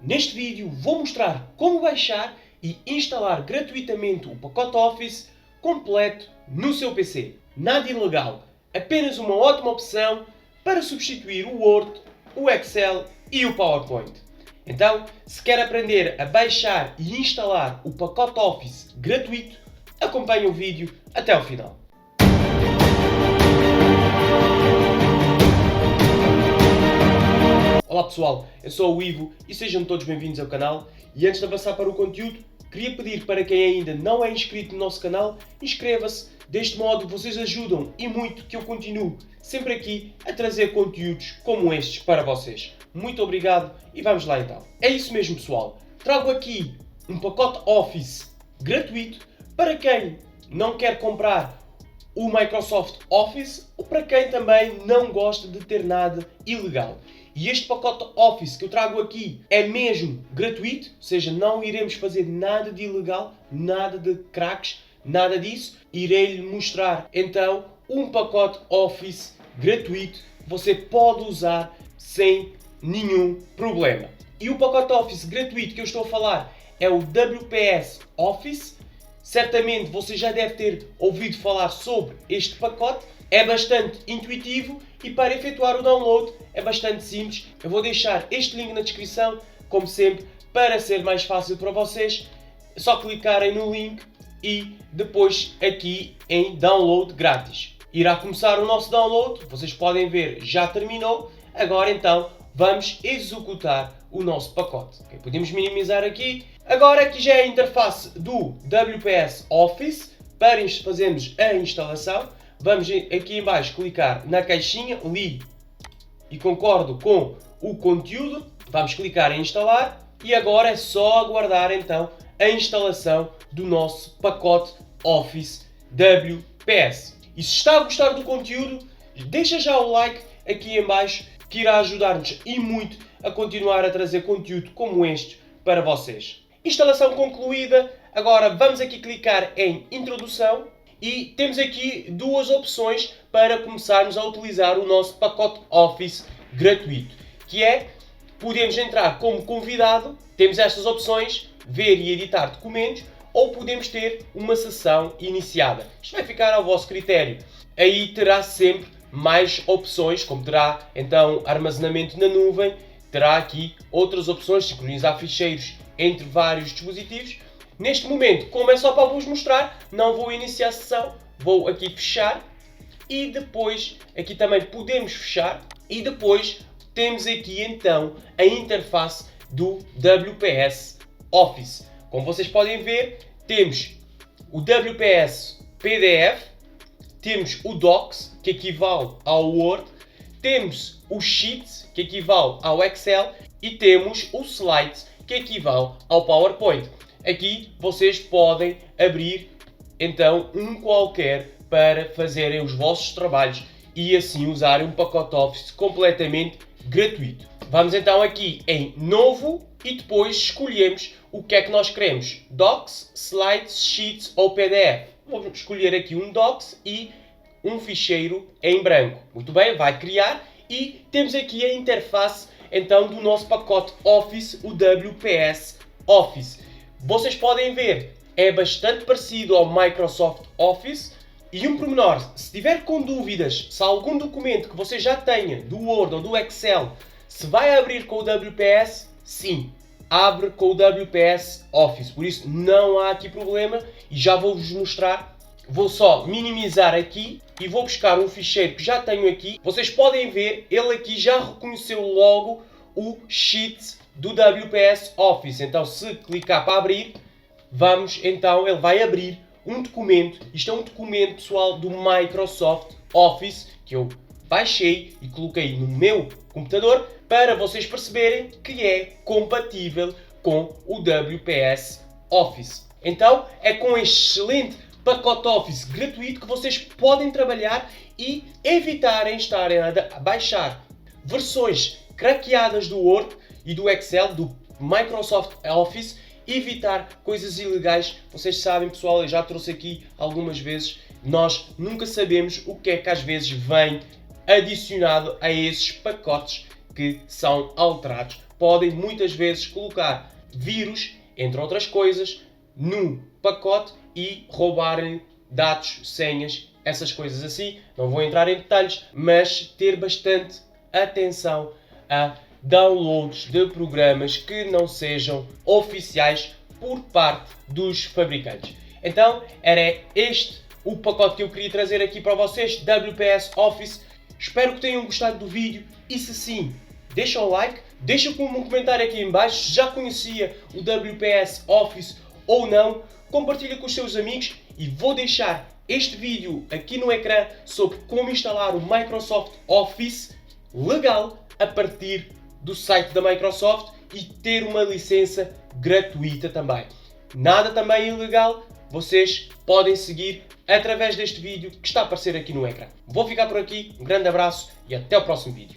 Neste vídeo vou mostrar como baixar e instalar gratuitamente o pacote Office completo no seu PC. Nada ilegal, apenas uma ótima opção para substituir o Word, o Excel e o PowerPoint. Então, se quer aprender a baixar e instalar o pacote Office gratuito, acompanhe o vídeo até o final. Olá pessoal, eu sou o Ivo e sejam todos bem-vindos ao canal. E antes de avançar para o conteúdo, queria pedir para quem ainda não é inscrito no nosso canal, inscreva-se. Deste modo vocês ajudam e muito que eu continuo sempre aqui a trazer conteúdos como estes para vocês. Muito obrigado e vamos lá então. É isso mesmo pessoal, trago aqui um pacote Office gratuito para quem não quer comprar o Microsoft Office ou para quem também não gosta de ter nada ilegal. E este pacote Office que eu trago aqui é mesmo gratuito, ou seja, não iremos fazer nada de ilegal, nada de cracks, nada disso. Irei-lhe mostrar então um pacote Office gratuito que você pode usar sem nenhum problema. E o pacote Office gratuito que eu estou a falar é o WPS Office. Certamente você já deve ter ouvido falar sobre este pacote. É bastante intuitivo e para efetuar o download é bastante simples. Eu vou deixar este link na descrição, como sempre, para ser mais fácil para vocês. É só clicarem no link e depois aqui em download grátis. Irá começar o nosso download, vocês podem ver, já terminou. Agora então vamos executar o nosso pacote. Okay, podemos minimizar aqui. Agora aqui já é a interface do WPS Office para fazermos a instalação. Vamos aqui em baixo clicar na caixinha, li e concordo com o conteúdo. Vamos clicar em instalar e agora é só aguardar então a instalação do nosso pacote Office WPS. E se está a gostar do conteúdo, deixa já o like aqui em baixo que irá ajudar-nos e muito a continuar a trazer conteúdo como este para vocês. Instalação concluída. Agora vamos aqui clicar em introdução. E temos aqui duas opções para começarmos a utilizar o nosso pacote Office gratuito, que é, podemos entrar como convidado, temos estas opções, ver e editar documentos, ou podemos ter uma sessão iniciada. Isto vai ficar ao vosso critério. Aí terá sempre mais opções, como terá então armazenamento na nuvem, terá aqui outras opções, sincronizar ficheiros entre vários dispositivos. Neste momento, como é só para vos mostrar, não vou iniciar a sessão, vou aqui fechar e depois aqui também podemos fechar e depois temos aqui então a interface do WPS Office. Como vocês podem ver, temos o WPS PDF, temos o Docs, que equivale ao Word, temos o Sheets, que equivale ao Excel e temos o Slides, que equivale ao PowerPoint. Aqui vocês podem abrir então um qualquer para fazerem os vossos trabalhos e assim usarem um pacote Office completamente gratuito. Vamos então aqui em Novo e depois escolhemos o que é que nós queremos. Docs, Slides, Sheets ou PDF. Vamos escolher aqui um Docs e um ficheiro em branco. Muito bem, vai criar e temos aqui a interface então do nosso pacote Office, o WPS Office. Vocês podem ver, é bastante parecido ao Microsoft Office. E um pormenor, se estiver com dúvidas, se há algum documento que você já tenha do Word ou do Excel, se vai abrir com o WPS, sim, abre com o WPS Office. Por isso não há aqui problema e já vou-vos mostrar. Vou só minimizar aqui e vou buscar um ficheiro que já tenho aqui. Vocês podem ver, ele aqui já reconheceu logo o Sheet do WPS Office. Então se clicar para abrir, ele vai abrir um documento. Isto é um documento pessoal do Microsoft Office que eu baixei e coloquei no meu computador para vocês perceberem que é compatível com o WPS Office. Então é com este excelente pacote Office gratuito que vocês podem trabalhar e evitarem estarem a baixar versões craqueadas do Word e do Excel, do Microsoft Office, evitar coisas ilegais. Vocês sabem pessoal, eu já trouxe aqui algumas vezes, nós nunca sabemos o que é que às vezes vem adicionado a esses pacotes que são alterados podem muitas vezes colocar vírus, entre outras coisas, no pacote e roubarem dados, senhas, essas coisas assim. Não vou entrar em detalhes, mas ter bastante atenção a downloads de programas que não sejam oficiais por parte dos fabricantes. Então, era este o pacote que eu queria trazer aqui para vocês, WPS Office. Espero que tenham gostado do vídeo e se sim, deixa o like, deixa um comentário aqui em baixo se já conhecia o WPS Office ou não, compartilha com os seus amigos e vou deixar este vídeo aqui no ecrã sobre como instalar o Microsoft Office legal a partir do site da Microsoft e ter uma licença gratuita também. Nada também ilegal, vocês podem seguir através deste vídeo que está a aparecer aqui no ecrã. Vou ficar por aqui, um grande abraço e até o próximo vídeo.